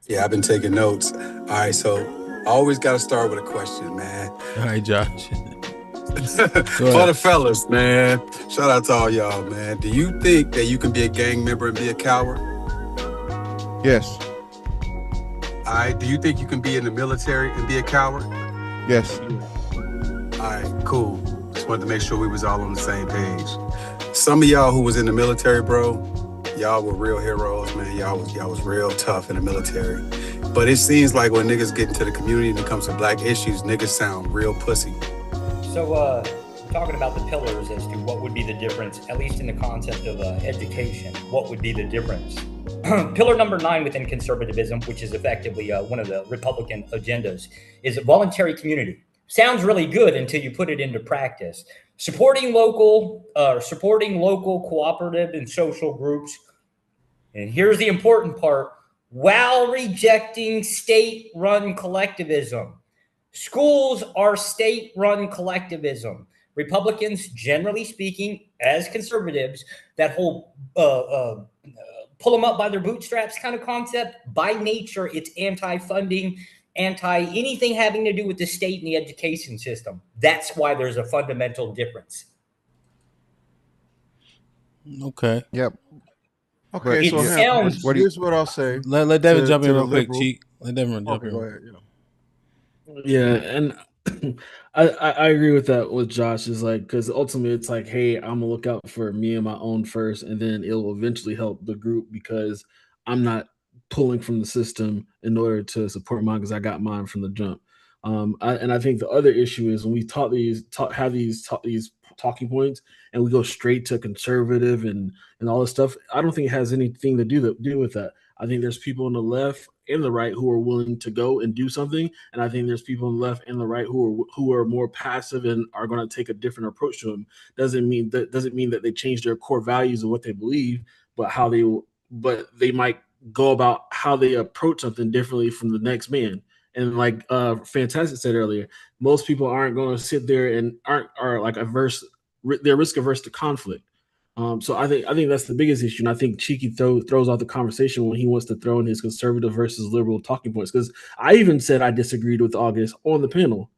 Yeah, I've been taking notes. All right, so I always got to start with a question, man. All right, Josh. For the fellas, man. Shout out to all y'all, man. Do you think that you can be a gang member and be a coward? Yes. All right. Do you think you can be in the military and be a coward? Yes. All right, cool. Just wanted to make sure we was all on the same page. Some of y'all who was in the military, bro, y'all were real heroes, man. Y'all was real tough in the military. But it seems like when niggas get into the community and it comes to black issues, niggas sound real pussy. So, talking about the pillars as to what would be the difference, at least in the concept of education, what would be the difference? Pillar number 9 within conservatism, which is effectively one of the Republican agendas, is voluntary community. Sounds really good until you put it into practice. Supporting local cooperative and social groups. And here's the important part, while rejecting state-run collectivism. Schools are state-run collectivism. Republicans, generally speaking, as conservatives, that whole pull them up by their bootstraps kind of concept, by nature, it's anti-funding, anti-anything having to do with the state and the education system. That's why there's a fundamental difference. Okay. Yep. Okay, It so sounds... Here's what I'll say. Let Devin jump in to real the quick, liberal- Cheek. Let Devin jump Okay, in. go ahead. Yeah, and I agree with that with Josh. Is like, because ultimately it's like, hey, I'm gonna look out for me and my own first, and then it'll eventually help the group because I'm not pulling from the system in order to support mine because I got mine from the jump. And I think the other issue is when we have these talking points and we go straight to conservative and all this stuff. I don't think it has anything to do with that. I think there's people on the left and the right who are willing to go and do something, and I think there's people on the left and the right who are more passive and are going to take a different approach to them. Doesn't mean that they change their core values of what they believe, but they might go about how they approach something differently from the next man. And like Fantastic said earlier, most people aren't going to sit there and are like averse. They're risk averse to conflict. So I think that's the biggest issue, and I think Cheeky throws out the conversation when he wants to throw in his conservative versus liberal talking points. Because I even said I disagreed with August on the panel,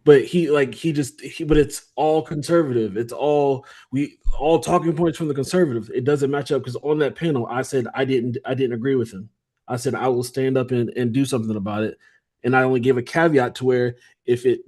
but but it's all conservative. It's all talking points from the conservative. It doesn't match up because on that panel I said I didn't agree with him. I said I will stand up and do something about it, and I only gave a caveat to where if it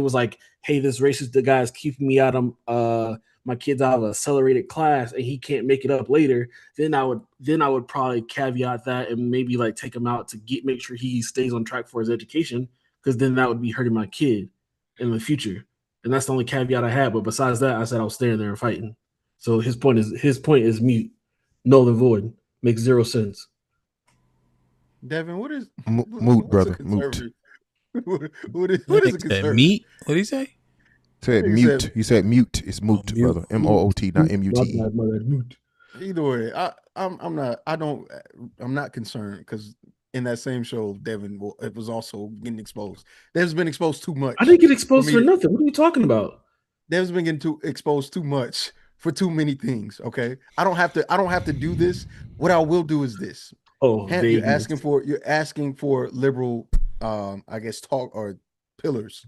was like, hey, this racist guy is keeping me out of my kids out of accelerated class and he can't make it up later, then I would probably caveat that and maybe like take him out to make sure he stays on track for his education, because then that would be hurting my kid in the future. And that's the only caveat I had. But besides that, I said I was standing there and fighting. So his point is mute, null and void, makes zero sense. Devin, what is moot, brother? Moot. What is a conservative? Meat? What did he say? Said mute. He said mute. It's moot, brother. MOOT, not MUTE. Either way, I'm not concerned because in that same show, Devin was also getting exposed. Dev's been exposed too much. I didn't get exposed for nothing. What are you talking about? Dev's been getting exposed too much for too many things. Okay, I don't have to do this. What I will do is this. Oh, HAMP, you're asking for liberal, I guess, talk or pillars.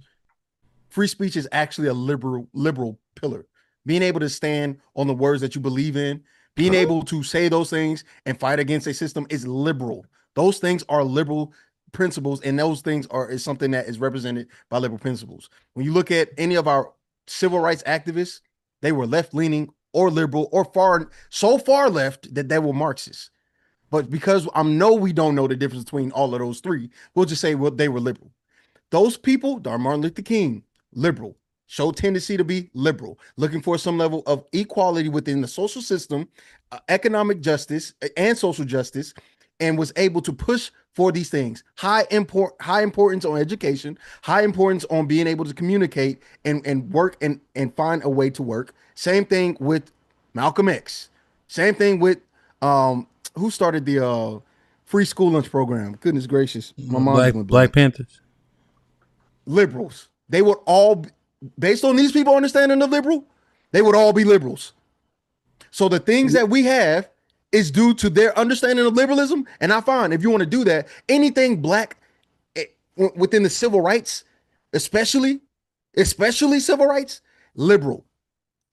Free speech is actually a liberal pillar. Being able to stand on the words that you believe in, being able to say those things and fight against a system is liberal. Those things are liberal principles, and those things is something that is represented by liberal principles. When you look at any of our civil rights activists, they were left-leaning or liberal or so far left that they were Marxists. But because I know we don't know the difference between all of those three, we'll just say, well, they were liberal. Those people, Martin Luther King, liberal, showed tendency to be liberal, looking for some level of equality within the social system, economic justice, and social justice, and was able to push for these things. High importance on education, high importance on being able to communicate and work and find a way to work. Same thing with Malcolm X. Same thing with who started the free school lunch program? Goodness gracious. My mind Black Panthers. Liberals. They would all, based on these people understanding the liberal, they would all be liberals. So the things that we have is due to their understanding of liberalism. And I find if you want to do that, anything black within the civil rights, especially civil rights, liberal.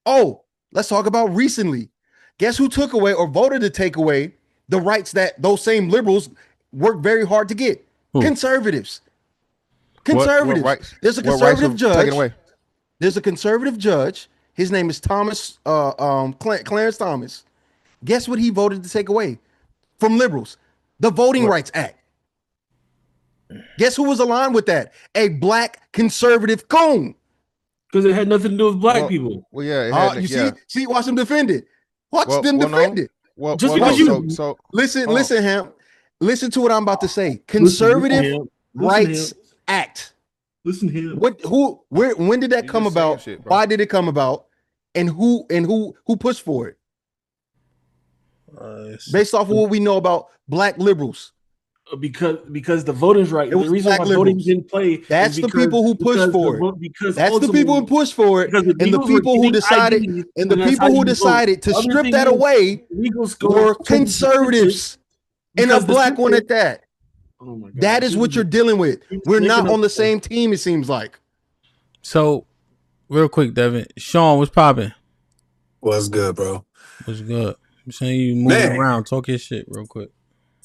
Oh, let's talk about recently. Guess who took away or voted to take away the rights that those same liberals worked very hard to get? Conservatives. Conservatives. What rights? There's a What rights conservative were judge. taken away? There's a conservative judge. His name is Thomas, Clarence Thomas. Guess what he voted to take away from liberals? The Voting Rights Act. Guess who was aligned with that? A black conservative coon. Because it had nothing to do with black people. Well, yeah. See, watch them defend it. Watch them defend it. Just because you listen, Hamp. Listen to what I'm about to say. Conservative Rights Act. Listen here. When did that come about? Shit, why did it come about? And who pushed for it? Based off of what we know about black liberals. Because the voting right. The reason why voting didn't play. That's the people who pushed for it. That's the people who pushed for it, and the people who decided, to strip that away were conservatives, and a black one at that. Oh my God. That is what you're dealing with. We're not on the same team, it seems like. So, real quick, Devin. Sean, what's popping? What's good, bro? What's good? I'm saying you moving around. Talk your shit real quick.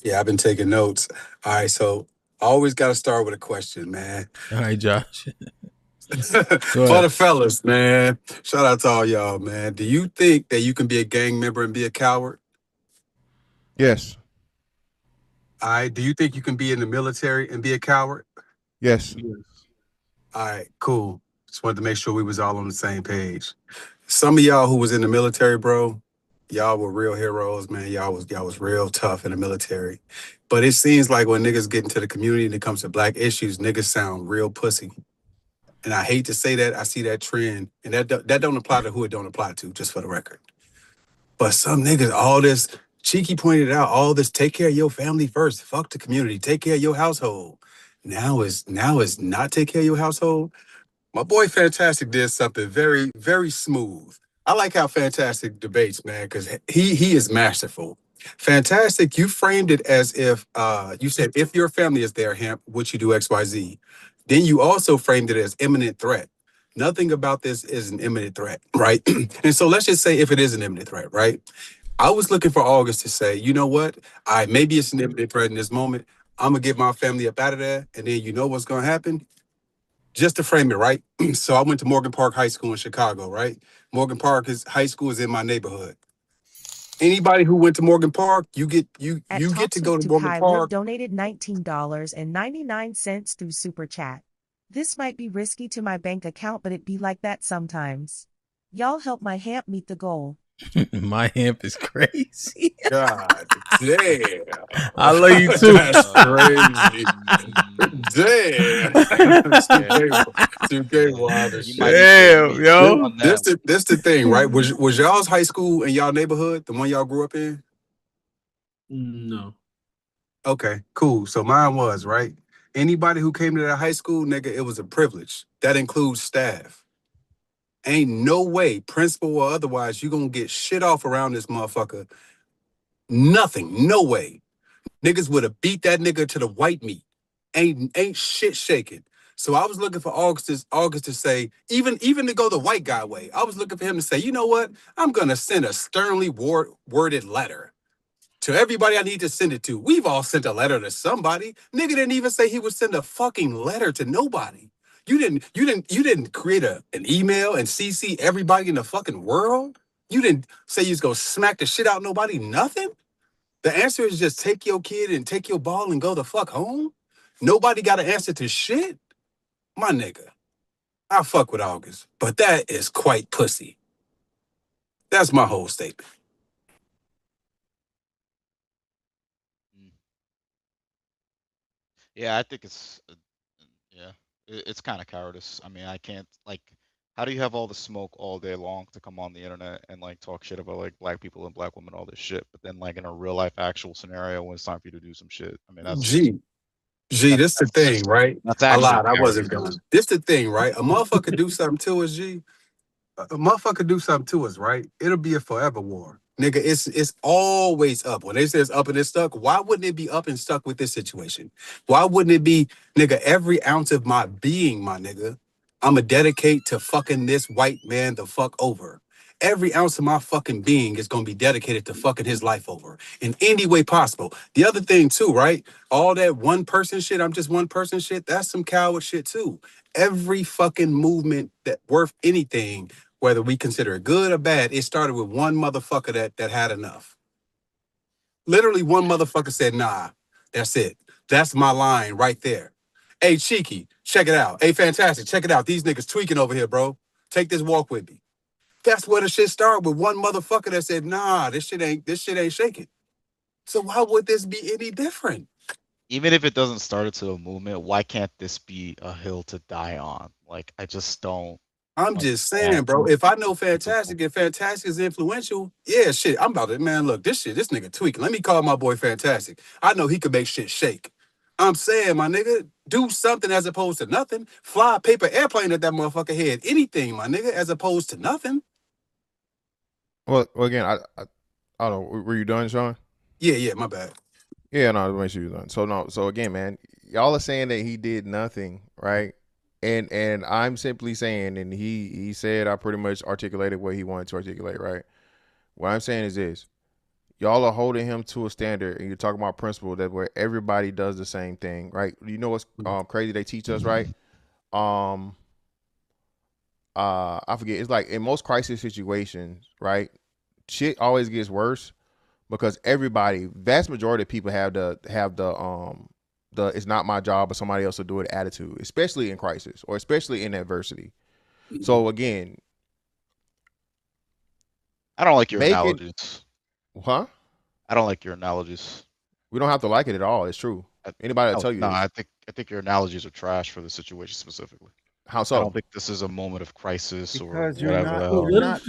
Yeah, I've been taking notes. All right, so I always got to start with a question, man. All right, Josh. For the fellas, man. Shout out to all y'all, man. Do you think that you can be a gang member and be a coward? Yes. All right. Do you think you can be in the military and be a coward? Yes. All right, cool. Just wanted to make sure we was all on the same page. Some of y'all who was in the military, bro, y'all were real heroes, man. Y'all was real tough in the military. But it seems like when niggas get into the community and it comes to black issues, niggas sound real pussy. And I hate to say that. I see that trend. And that don't apply to who it don't apply to, just for the record. But some niggas, all this, Cheeky pointed out, all this, take care of your family first. Fuck the community. Take care of your household. Now is not take care of your household. My boy Fantastic did something very, very smooth. I like how Fantastic debates, man, because he is masterful. Fantastic, you framed it as if you said, if your family is there, Hamp, would you do X, Y, Z? Then you also framed it as imminent threat. Nothing about this is an imminent threat, right? And so let's just say if it is an imminent threat, right? I was looking for August to say, you know what? Maybe it's an imminent threat in this moment. I'm going to get my family up out of there. And then you know what's going to happen? Just to frame it, right? So I went to Morgan Park High School in Chicago, right? Morgan Park High School is in my neighborhood. Anybody who went to Morgan Park, you get to go to Morgan Park. Donated $19.99 through Super Chat. This might be risky to my bank account, but it be like that sometimes. Y'all help my Hamp meet the goal. My Hamp is crazy. God damn. I love you too. That's crazy. Damn. Damn, yo. This the thing, right? Was y'all's high school in y'all neighborhood, the one y'all grew up in? No. Okay, cool. So mine was, right? Anybody who came to that high school, nigga, it was a privilege. That includes staff. Ain't no way, principal or otherwise, you gonna get shit off around this motherfucker. Nothing, no way. Niggas would have beat that nigga to the white meat. Ain't shit shaking. So I was looking for August to say, even to go the white guy way. I was looking for him to say, you know what? I'm gonna send a sternly worded letter to everybody I need to send it to. We've all sent a letter to somebody. Nigga didn't even say he would send a fucking letter to nobody. You didn't create an email and CC everybody in the fucking world? You didn't say you was gonna smack the shit out nobody, nothing? The answer is just take your kid and take your ball and go the fuck home? Nobody got an answer to shit? My nigga, I fuck with August, but that is quite pussy. That's my whole statement. Yeah, I think it's kind of cowardice. I mean, I can't, like, how do you have all the smoke all day long to come on the internet and like talk shit about like black people and black women, all this shit, but then like in a real life actual scenario when it's time for you to do some shit? I mean, that's this the thing, right? That's I lied. I actually wasn't done. This the thing, right? A motherfucker do something to us, G. A motherfucker do something to us, right? It'll be a forever war. Nigga, it's always up. When they say it's up and it's stuck, why wouldn't it be up and stuck with this situation? Why wouldn't it be, nigga, every ounce of my being, my nigga, I'ma dedicate to fucking this white man the fuck over. Every ounce of my fucking being is gonna be dedicated to fucking his life over in any way possible. The other thing too, right? All that one person shit, I'm just one person shit, that's some coward shit too. Every fucking movement that worth anything, whether we consider it good or bad, it started with one motherfucker that had enough. Literally one motherfucker said, nah, that's it. That's my line right there. Hey, Cheeky, check it out. Hey, Fantastic, check it out. These niggas tweaking over here, bro. Take this walk with me. That's where the shit started, with one motherfucker that said, nah, this shit ain't shaking. So why would this be any different? Even if it doesn't start into a movement, why can't this be a hill to die on? Like, I just don't. I'm just saying, bro, if I know Fantastic and Fantastic is influential, yeah, shit, I'm about to, man, look, this nigga tweaking. Let me call my boy Fantastic. I know he could make shit shake. I'm saying, my nigga, do something as opposed to nothing. Fly a paper airplane at that motherfucker head. Anything, my nigga, as opposed to nothing. Well, again, I don't know. Were you done, Sean? Yeah, my bad. Yeah, no, make sure you're done. So again, man, y'all are saying that he did nothing, right? And I'm simply saying, and he said I pretty much articulated what he wanted to articulate, right? What I'm saying is this: y'all are holding him to a standard, and you're talking about principle that where everybody does the same thing, right? You know what's crazy? They teach us, right? I forget. It's like in most crisis situations, right? Shit always gets worse because vast majority of people have the it's not my job, but somebody else will do it attitude, especially in crisis or especially in adversity. So again, I don't like your analogies. Huh? I don't like your analogies. We don't have to like it at all. It's true. Anybody will tell you. No, this. I think your analogies are trash for the situation specifically. How so? I don't think this is a moment of crisis because or whatever. you're not.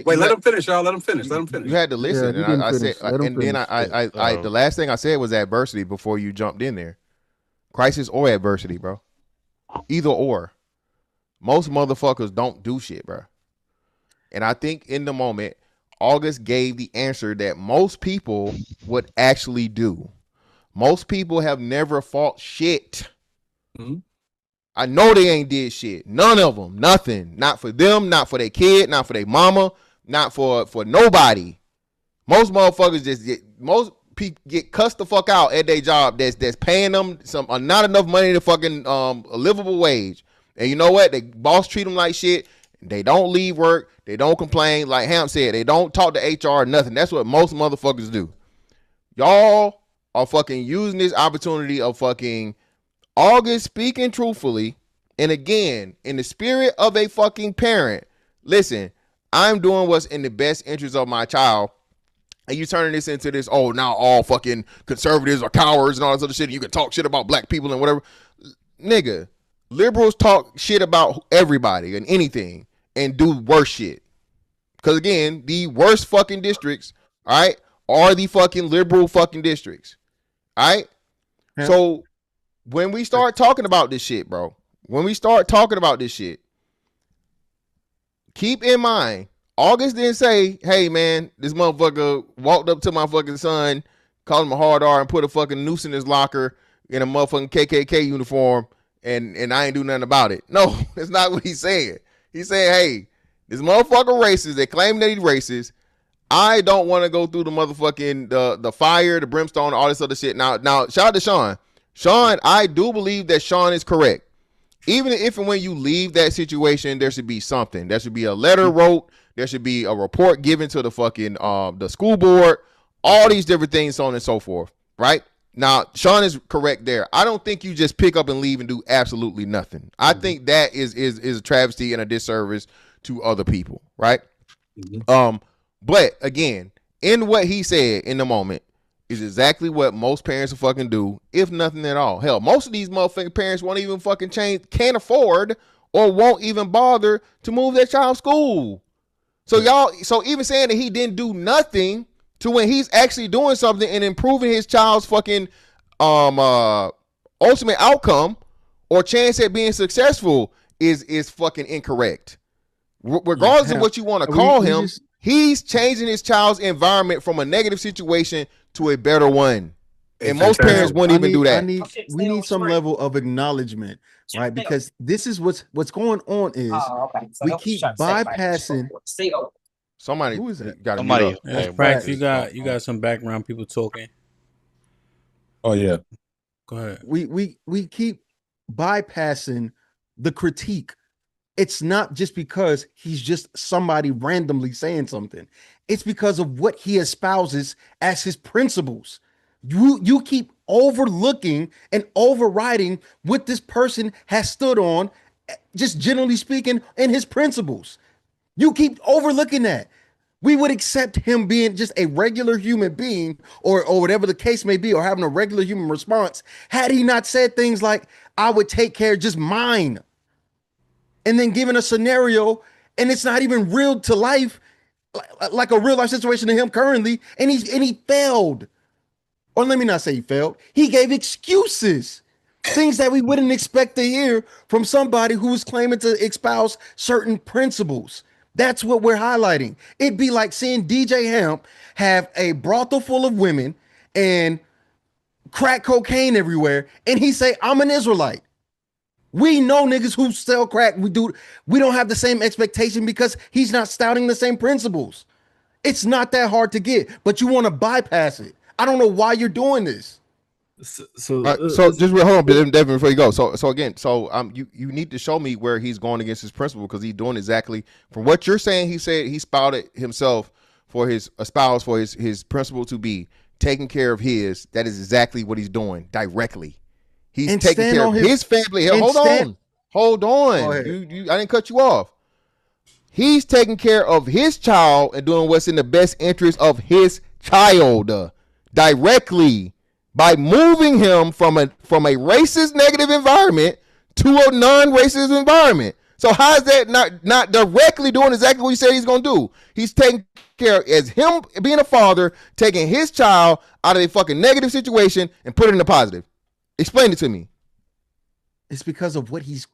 Wait. Let him finish, y'all. Let him finish. You had to listen, and I said, and then I the last thing I said was adversity before you jumped in there. Crisis or adversity, bro. Either or. Most motherfuckers don't do shit, bro. And I think in the moment, August gave the answer that most people would actually do. Most people have never fought shit. Mm-hmm. I know they ain't did shit. None of them. Nothing. Not for them. Not for their kid. Not for their mama. Not for nobody. Most motherfuckers most people get cussed the fuck out at their job. That's paying them not enough money to fucking a livable wage. And you know what? They boss treat them like shit. They don't leave work. They don't complain. Like Hamp said, they don't talk to HR or nothing. That's what most motherfuckers do. Y'all are fucking using this opportunity of fucking August speaking truthfully. And again, in the spirit of a fucking parent, listen, I'm doing what's in the best interest of my child. And you turning this into this, oh, now all fucking conservatives are cowards and all this other shit. And you can talk shit about black people and whatever. Nigga, liberals talk shit about everybody and anything and do worse shit. Because again, the worst fucking districts, all right, are the fucking liberal fucking districts. All right? Yeah. So when we start talking about this shit, bro, keep in mind, August didn't say, hey, man, this motherfucker walked up to my fucking son, called him a hard R and put a fucking noose in his locker in a motherfucking KKK uniform and I ain't do nothing about it. No, that's not what he's saying. He's saying, hey, this motherfucker racist. They claim that he's racist. I don't want to go through the motherfucking the fire, the brimstone, all this other shit. Now, shout out to Sean. Sean, I do believe that Sean is correct. Even if and when you leave that situation, there should be something. There should be a letter wrote. There should be a report given to the fucking the school board. All these different things, so on and so forth. Right? Now, Sean is correct there. I don't think you just pick up and leave and do absolutely nothing. I think that is a travesty and a disservice to other people. Right? Mm-hmm. But again, in what he said in the moment is exactly what most parents will fucking do, if nothing at all. Hell, most of these motherfucking parents won't even fucking can't afford or won't even bother to move their child's school. So so even saying that he didn't do nothing to when he's actually doing something and improving his child's fucking ultimate outcome or chance at being successful is fucking incorrect. Regardless of what you want to call him, He's changing his child's environment from a negative situation to a better one. And most parents won't even do that. We need some level of acknowledgement, right? Because this is what's going on is we keep bypassing. Somebody who is that? Got somebody. Prax, you got some background people talking. Oh yeah. Go ahead. We keep bypassing the critique. It's not just because he's just somebody randomly saying something. It's because of what he espouses as his principles. You keep overlooking and overriding what this person has stood on, just generally speaking, in his principles. You keep overlooking that. We would accept him being just a regular human being or whatever the case may be, or having a regular human response, had he not said things like, I would take care of just mine. And then given a scenario, and it's not even real to life, like a real life situation to him currently, and he failed. Or let me not say he failed. He gave excuses, things that we wouldn't expect to hear from somebody who was claiming to espouse certain principles. That's what we're highlighting. It'd be like seeing DJ Hamp have a brothel full of women and crack cocaine everywhere, and he say, I'm an Israelite. We know niggas who sell crack. We don't have the same expectation because he's not stouting the same principles. It's not that hard to get, but you want to bypass it. I don't know why you're doing this. So just hold on, Devin, before you go. So you need to show me where he's going against his principle, because he's doing exactly from what you're saying. He said he spouted himself for his principle to be taking care of his. That is exactly what he's doing directly. He's taking care of his family. Hold on. I didn't cut you off. He's taking care of his child and doing what's in the best interest of his child directly by moving him from a racist negative environment to a non-racist environment. So how is that not directly doing exactly what he said he's going to do? He's taking care as him being a father, taking his child out of a fucking negative situation and put it in a positive. Explain it to me. It's because of what he's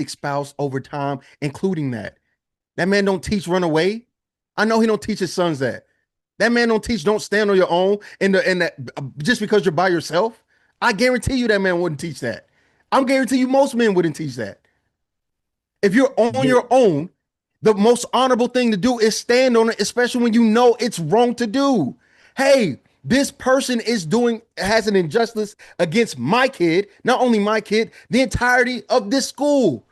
espoused over time, including that. That man don't teach run away. I know he don't teach his sons that. That man don't teach don't stand on your own and that just because you're by yourself. I guarantee you that man wouldn't teach that. I'm guarantee you most men wouldn't teach that. If you're on your own, the most honorable thing to do is stand on it, especially when you know it's wrong to do. Hey, this person has an injustice against my kid, not only my kid, the entirety of this school.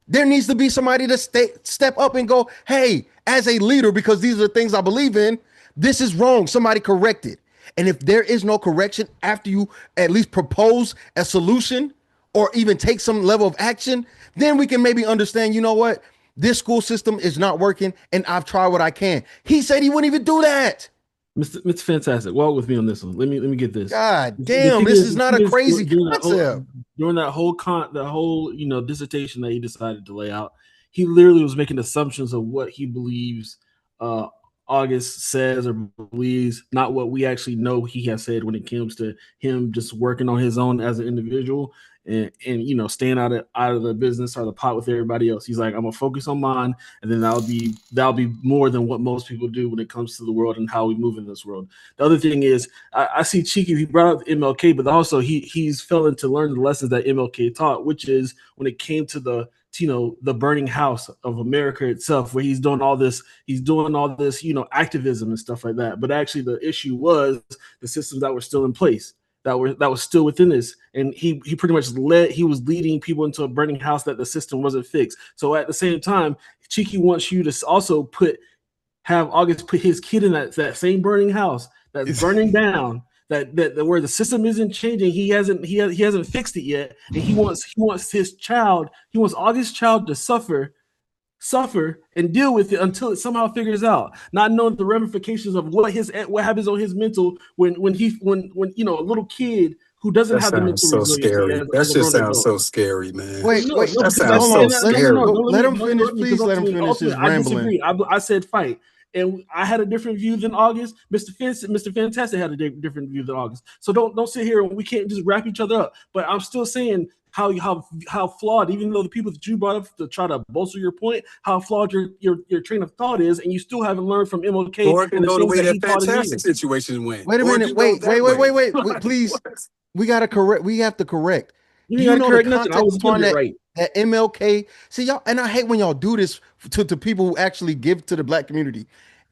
There needs to be somebody to step up and go, hey, as a leader, because these are things I believe in, this is wrong. Somebody correct it. And if there is no correction after you at least propose a solution or even take some level of action, then we can maybe understand, you know what? This school system is not working and I've tried what I can. He said he wouldn't even do that. Mr. Fantastic, walk with me on this one. Let me get this. God damn, this is not a crazy concept. During that whole dissertation that he decided to lay out, he literally was making assumptions of what he believes August says or believes, not what we actually know he has said when it comes to him just working on his own as an individual and staying out of the business or the pot with everybody else. He's like, I'm gonna focus on mine, and then that'll be more than what most people do when it comes to the world and how we move in this world. The other thing is, I see Cheeky, he brought up MLK, but also he's failing to learn the lessons that MLK taught, which is when it came to the burning house of America itself, where he's doing all this, activism and stuff like that. But actually the issue was the systems that were still in place, that was still within this. And he pretty much was leading people into a burning house that the system wasn't fixed. So at the same time, Cheeky wants you to also have August put his kid in that same burning house that's burning down. That where the system isn't changing, he hasn't fixed it yet, and he wants August's child to suffer and deal with it until it somehow figures out, not knowing the ramifications of what happens on his mental when a little kid who doesn't have the mental so scary. That just sounds so scary, man. Wait, that sounds so scary. Let him finish, please. Let him finish his rambling. I disagree. I said fight. and I had a different view than August. Mr. Fantastic had a different view than August. So don't sit here and we can't just wrap each other up. But I'm still saying how flawed, even though the people that you brought up to try to bolster your point, how flawed your train of thought is, and you still haven't learned from MLK or and the know the things way that he that taught in fantastic situation went. Wait a minute. Wait. Please. We have to correct. You Do gotta you know correct the nothing. I context was behind getting it that, right. that MLK? See, y'all, and I hate when y'all do this to people who actually give to the black community.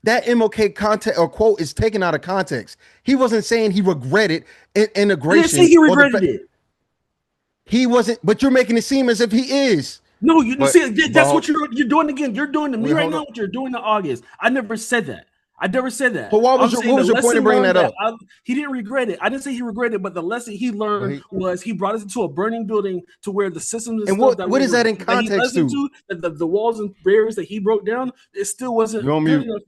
That MLK context or quote is taken out of context. He wasn't saying he regretted integration. I didn't say he regretted it. He wasn't, but you're making it seem as if he is. No, that's what you're doing again. You're doing to me right now what you're doing to August. I never said that. I never said that. But what was your point in bringing that up? He didn't regret it. I didn't say he regretted it, but the lesson he learned was he brought us into a burning building to where the systems and stuff what is that in context to? The walls and barriers that he broke down, it still wasn't good enough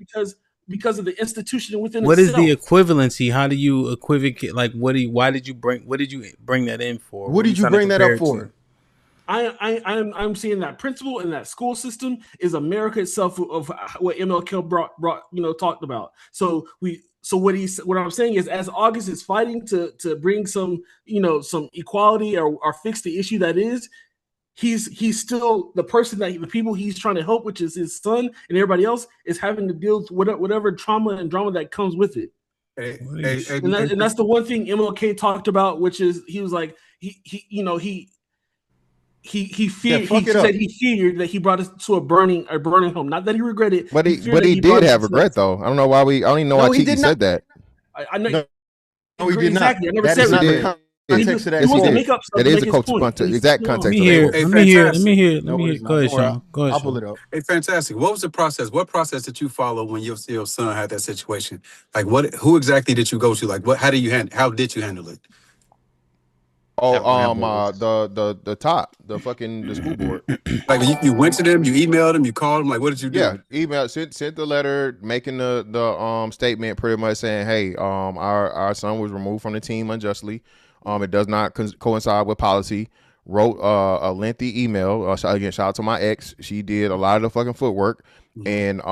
because of the institution within what itself. What is the equivalency? How do you equivocate? Like, what did you bring that in for? What did you bring that up for? I'm seeing that principle in that school system is America itself of what MLK brought talked about. So what I'm saying is, as August is fighting to bring some some equality or fix the issue that is, he's still the person that the people he's trying to help, which is his son and everybody else, is having to deal with whatever trauma and drama that comes with it. And that's the one thing MLK talked about, which is he was like he feared. He said he feared that he brought us to a burning home. Not that he regretted, but he did have regret though. I don't know why I don't even know why Tiki said that. I know. No, he did exactly. not. I never said regret. Context of that. He wants to make up stuff. That is the context. Exact context. Let me hear. Go ahead, Sean. I'll pull it up. Hey, fantastic. What was the process? What process did you follow when your son had that situation? Like, who exactly did you go to? Like, how did you handle it? Oh, the school board. Like you went to them, you emailed them, you called them. Like, what did you do? Yeah, email, sent the letter making the statement, pretty much saying, hey, our son was removed from the team unjustly. It does not coincide with policy. Wrote a lengthy email. Again, shout out to my ex. She did a lot of the fucking footwork, and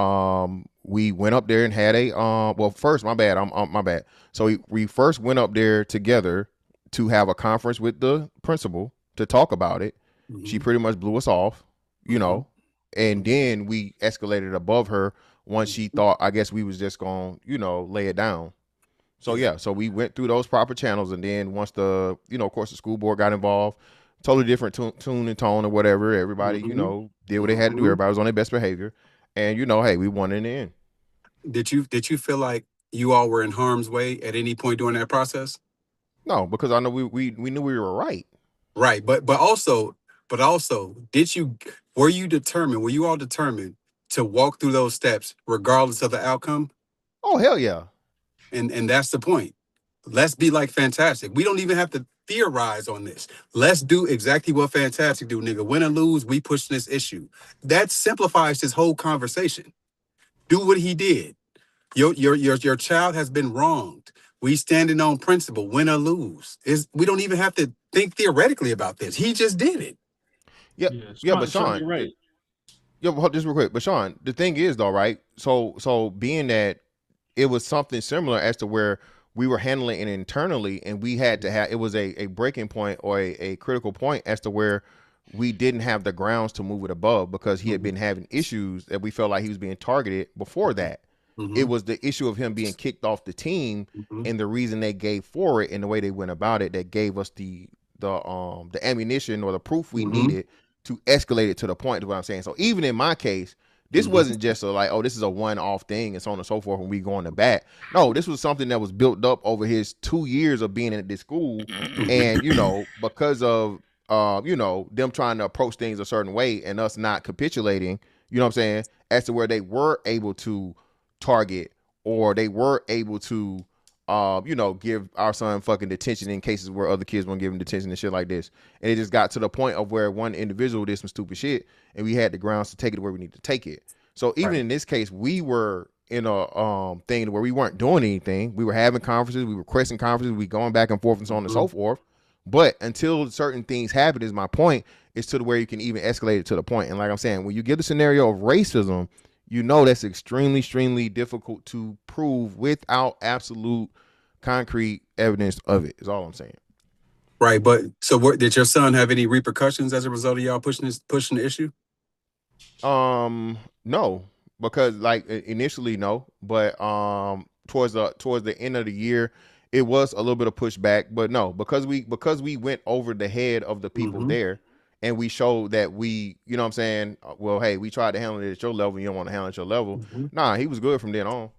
we went up there and had first, my bad. My bad. So we first went up there together to have a conference with the principal to talk about it. She pretty much blew us off, and then we escalated above her once she thought, I guess we was just going to, lay it down. So yeah, so we went through those proper channels, and then once of course the school board got involved, totally different tune and tone or whatever. Everybody, did what they had to do. Everybody was on their best behavior, and hey, we won in the end. Did you feel like you all were in harm's way at any point during that process? No, because I know we knew we were right. Right, but also, were you all determined to walk through those steps regardless of the outcome? Oh, hell yeah. And that's the point. Let's be like Fantastic. We don't even have to theorize on this. Let's do exactly what Fantastic do, nigga. Win or lose, we push this issue. That simplifies this whole conversation. Do what he did. Your child has been wronged. We standing on principle, win or lose. We don't even have to think theoretically about this. He just did it. Yeah, but Sean, you're right. Yeah, just real quick. But Sean, the thing is though, right? So being that it was something similar as to where we were handling it internally, and we had to have, it was a breaking point or a critical point as to where we didn't have the grounds to move it above, because he had been having issues that we felt like he was being targeted before that. It was the issue of him being kicked off the team, and the reason they gave for it and the way they went about it that gave us the ammunition or the proof we needed to escalate it to the point of what I'm saying. So even in my case, this wasn't just this is a one-off thing and so on and so forth when we go on the bat. No, this was something that was built up over his 2 years of being at this school, and because of them trying to approach things a certain way and us not capitulating, as to where they were able to target, or they were able to give our son fucking detention in cases where other kids won't give him detention and shit like this. And it just got to the point of where one individual did some stupid shit, and we had the grounds to take it where we need to take it. So even in this case, we were in a thing where we weren't doing anything. We were having conferences, we were requesting conferences, we going back and forth and so on and so forth. But until certain things happen, is my point, is to the where you can even escalate it to the point. And like I'm saying, when you get the scenario of racism, you know that's extremely difficult to prove without absolute concrete evidence of it. Is all I'm saying. Right, but so what, did your son have any repercussions as a result of y'all pushing the issue? No, because like initially no, but towards the end of the year, it was a little bit of pushback, but no, because we went over the head of the people there, and we showed that we, you know what I'm saying, well, hey, we tried to handle it at your level, you don't want to handle it at your level. Nah, he was good from then on.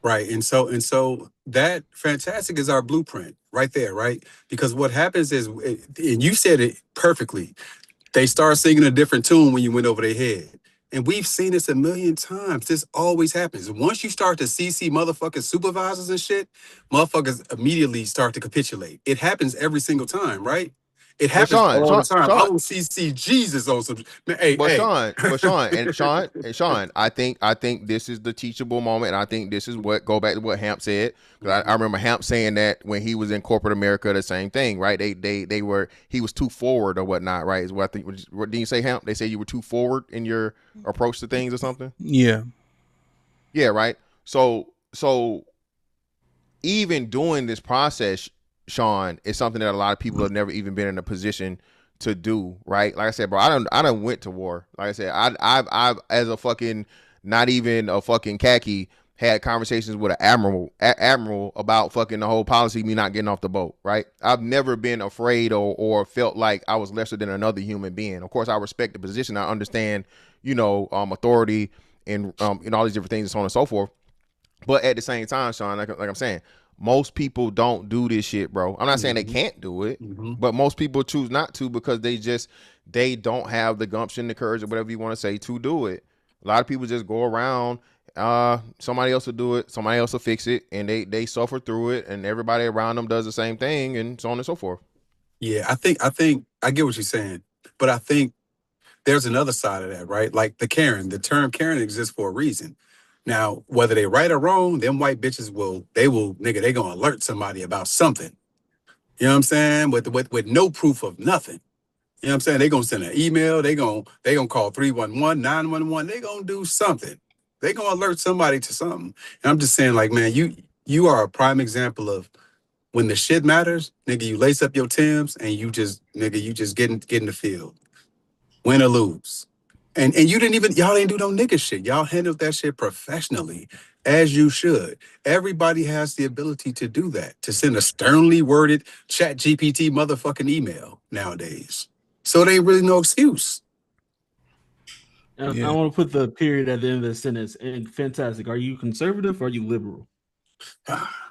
Right, and so that fantastic is our blueprint right there, right? Because what happens is, and you said it perfectly, they start singing a different tune when you went over their head. And we've seen this a million times. This always happens. Once you start to CC motherfucking supervisors and shit, motherfuckers immediately start to capitulate. It happens every single time, right? It happens all the time. I will CC Jesus on some. Man, hey, but hey. Sean, I think this is the teachable moment, and I think this is what go back to what Hamp said. Because I remember Hamp saying that when he was in corporate America, the same thing, right? They were, he was too forward or whatnot, right? Is what I think. What did you say, Hamp? They say you were too forward in your approach to things or something. Yeah, right. So even doing this process, Sean, is something that a lot of people have never even been in a position to do, right? Like I said, bro, I done went to war. Like I said, I've as a fucking, not even a fucking khaki, had conversations with an admiral about fucking the whole policy, me not getting off the boat, right? I've never been afraid or felt like I was lesser than another human being. Of course, I respect the position. I understand, authority and all these different things and so on and so forth. But at the same time, Sean, like I'm saying, most people don't do this shit, bro. I'm not saying they can't do it, but most people choose not to because they don't have the gumption, the courage, or whatever you want to say to do it. A lot of people just go around, somebody else will do it, somebody else will fix it, and they suffer through it, and everybody around them does the same thing, and so on and so forth. Yeah, I think I get what you're saying, but I think there's another side of that, right? Like the term Karen exists for a reason. Now, whether they right or wrong, them white bitches they gonna alert somebody about something. You know what I'm saying? With no proof of nothing. You know what I'm saying? They gonna send an email, they gonna call 311, 911, they gonna do something. They gonna alert somebody to something. And I'm just saying, like, man, you are a prime example of when the shit matters, nigga, you lace up your Timbs and you just get in the field. Win or lose. And y'all didn't do no nigga shit. Y'all handled that shit professionally, as you should. Everybody has the ability to do that, to send a sternly worded chat GPT motherfucking email nowadays. So it ain't really no excuse. I want to put the period at the end of the sentence. And fantastic. Are you conservative or are you liberal?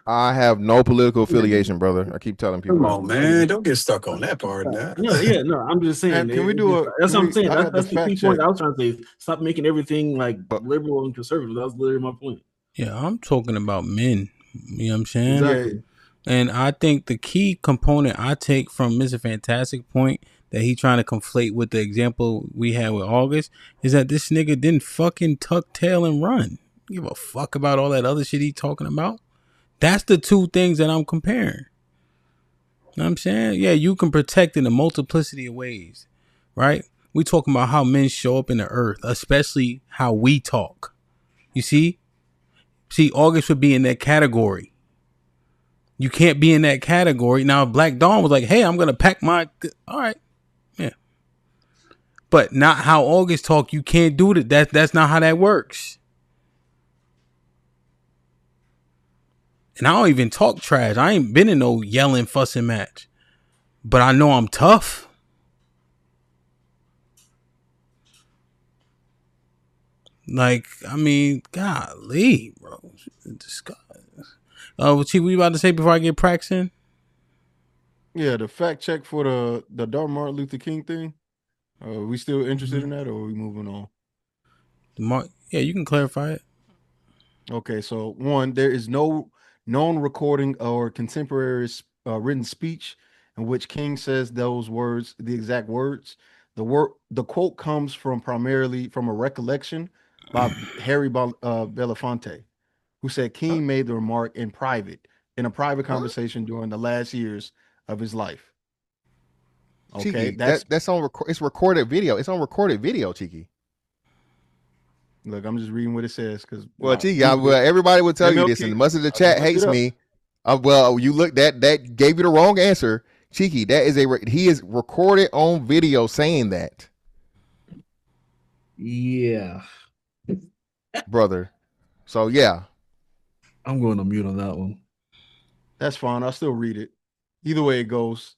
I have no political affiliation, brother. I keep telling people. Come on, man. Don't get stuck on that part now. No, I'm just saying. Can we do a? That's what I'm saying. That's the key point check. I was trying to say. Stop making everything like liberal and conservative. That was literally my point. Yeah, I'm talking about men. You know what I'm saying? Exactly. And I think the key component I take from Mr. Fantastic point that he trying to conflate with the example we had with August is that this nigga didn't fucking tuck tail and run. Give a fuck about all that other shit he talking about. That's the two things that I'm comparing. You know what I'm saying? Yeah, you can protect in a multiplicity of ways, right? We talking about how men show up in the earth, especially how we talk. You see? See, August would be in that category. You can't be in that category. Now, if Black Dawn was like, hey, I'm going to pack my... All right. Yeah. But not how August talk. You can't do it. That's not how that works. And I don't even talk trash. I ain't been in no yelling, fussing match. But I know I'm tough. Like, I mean, golly, bro. Chief, what you about to say before I get practicing? Yeah, the fact check for the Dark Martin Luther King thing. Are we still interested in that, or are we moving on? Yeah, you can clarify it. Okay, so one, there is no known recording or contemporary written speech in which King says those words, the exact words. The quote comes primarily from a recollection by Harry Belafonte, who said King made the remark in a private conversation during the last years of his life. Okay, Cheeky, that's on it's recorded video. It's on recorded video, Cheeky. Look, I'm just reading what it says because everybody would tell you this, and most of the chat hates me. Well, you look that gave you the wrong answer, Cheeky. That is he is recorded on video saying that. Yeah, brother. So yeah, I'm going to mute on that one. That's fine. I'll still read it. Either way it goes.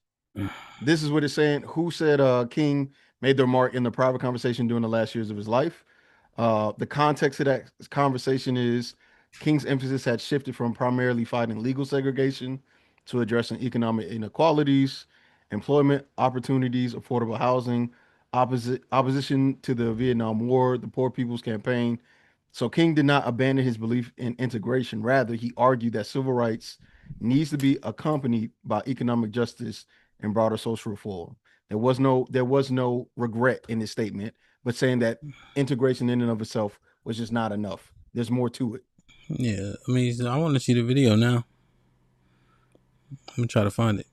This is what it's saying. Who said King made the remark in the private conversation during the last years of his life? The context of that conversation is King's emphasis had shifted from primarily fighting legal segregation to addressing economic inequalities, employment opportunities, affordable housing, opposition to the Vietnam War, the Poor People's Campaign. So King did not abandon his belief in integration. Rather, he argued that civil rights needs to be accompanied by economic justice and broader social reform. There was no regret in his statement, but saying that integration in and of itself was just not enough. There's more to it. Yeah, I mean, I want to see the video now. I'm gonna try to find it.